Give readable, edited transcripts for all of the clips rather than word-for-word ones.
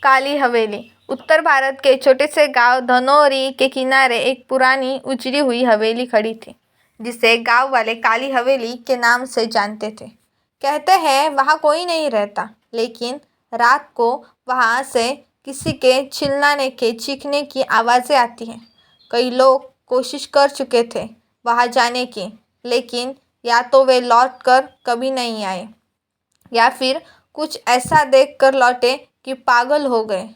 काली हवेली। उत्तर भारत के छोटे से गांव धनौरी के किनारे एक पुरानी उजड़ी हुई हवेली खड़ी थी, जिसे गांव वाले काली हवेली के नाम से जानते थे। कहते हैं वहाँ कोई नहीं रहता, लेकिन रात को वहाँ से किसी के चिल्लाने के चीखने की आवाज़ें आती हैं। कई लोग कोशिश कर चुके थे वहाँ जाने की, लेकिन या तो वे लौट कर कभी नहीं आए या फिर कुछ ऐसा देख कर लौटे कि पागल हो गए।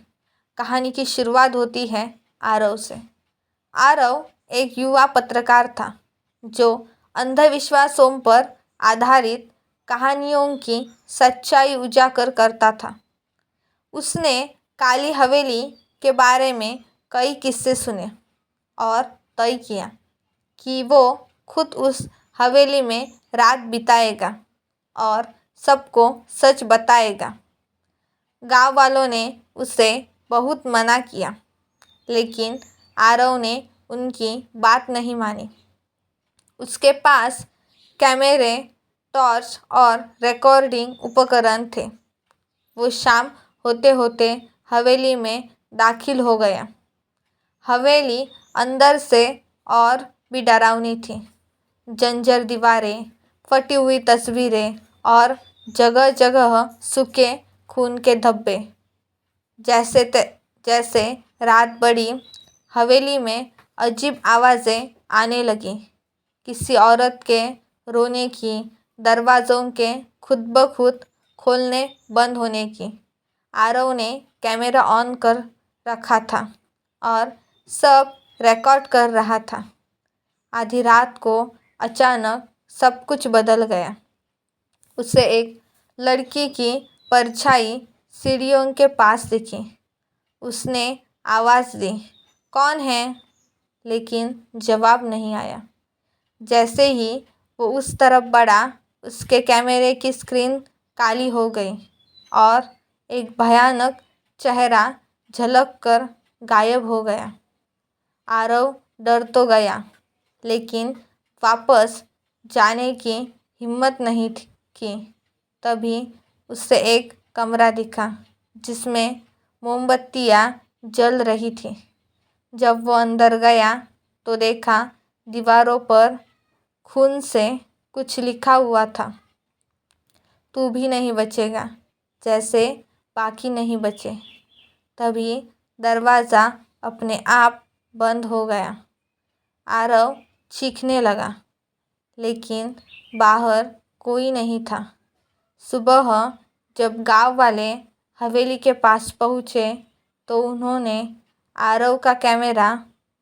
कहानी की शुरुआत होती है आरव से। आरव एक युवा पत्रकार था जो अंधविश्वासों पर आधारित कहानियों की सच्चाई उजागर करता था। उसने काली हवेली के बारे में कई किस्से सुने और तय किया कि वो खुद उस हवेली में रात बिताएगा और सबको सच बताएगा। गांव वालों ने उसे बहुत मना किया, लेकिन आरव ने उनकी बात नहीं मानी। उसके पास कैमरे, टॉर्च और रिकॉर्डिंग उपकरण थे। वो शाम होते होते हवेली में दाखिल हो गया। हवेली अंदर से और भी डरावनी थी। जंजर दीवारें, फटी हुई तस्वीरें और जगह जगह सूखे खून के धब्बे। जैसे रात बढ़ी, हवेली में अजीब आवाज़ें आने लगी। किसी औरत के रोने की, दरवाज़ों के खुद ब खुद खोलने बंद होने की। आरव ने कैमरा ऑन कर रखा था और सब रिकॉर्ड कर रहा था। आधी रात को अचानक सब कुछ बदल गया। उसे एक लड़की की परछाई सीढ़ियों के पास दिखी। उसने आवाज़ दी, कौन है? लेकिन जवाब नहीं आया। जैसे ही वो उस तरफ बढ़ा, उसके कैमरे की स्क्रीन काली हो गई और एक भयानक चेहरा झलक कर गायब हो गया। आरव डर तो गया, लेकिन वापस जाने की हिम्मत नहीं की। तभी उसे एक कमरा दिखा जिसमें मोमबत्तियाँ जल रही थी। जब वो अंदर गया तो देखा दीवारों पर खून से कुछ लिखा हुआ था, तू भी नहीं बचेगा, जैसे बाकी नहीं बचे। तभी दरवाज़ा अपने आप बंद हो गया। आरव चीखने लगा, लेकिन बाहर कोई नहीं था। सुबह जब गांव वाले हवेली के पास पहुँचे तो उन्होंने आरव का कैमरा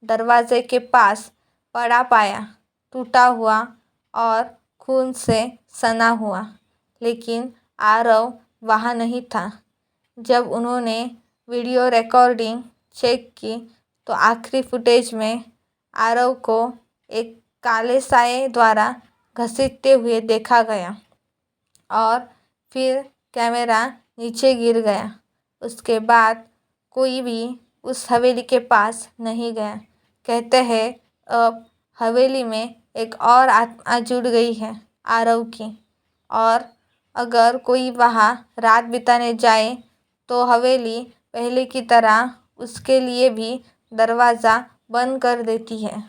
दरवाजे के पास पड़ा पाया, टूटा हुआ और खून से सना हुआ। लेकिन आरव वहाँ नहीं था। जब उन्होंने वीडियो रिकॉर्डिंग चेक की तो आखिरी फुटेज में आरव को एक काले साये द्वारा घसीटते हुए देखा गया और फिर कैमरा नीचे गिर गया। उसके बाद कोई भी उस हवेली के पास नहीं गया। कहते हैं अब हवेली में एक और आत्मा जुड़ गई है, आरव की, और अगर कोई वहाँ रात बिताने जाए तो हवेली पहले की तरह उसके लिए भी दरवाज़ा बंद कर देती है।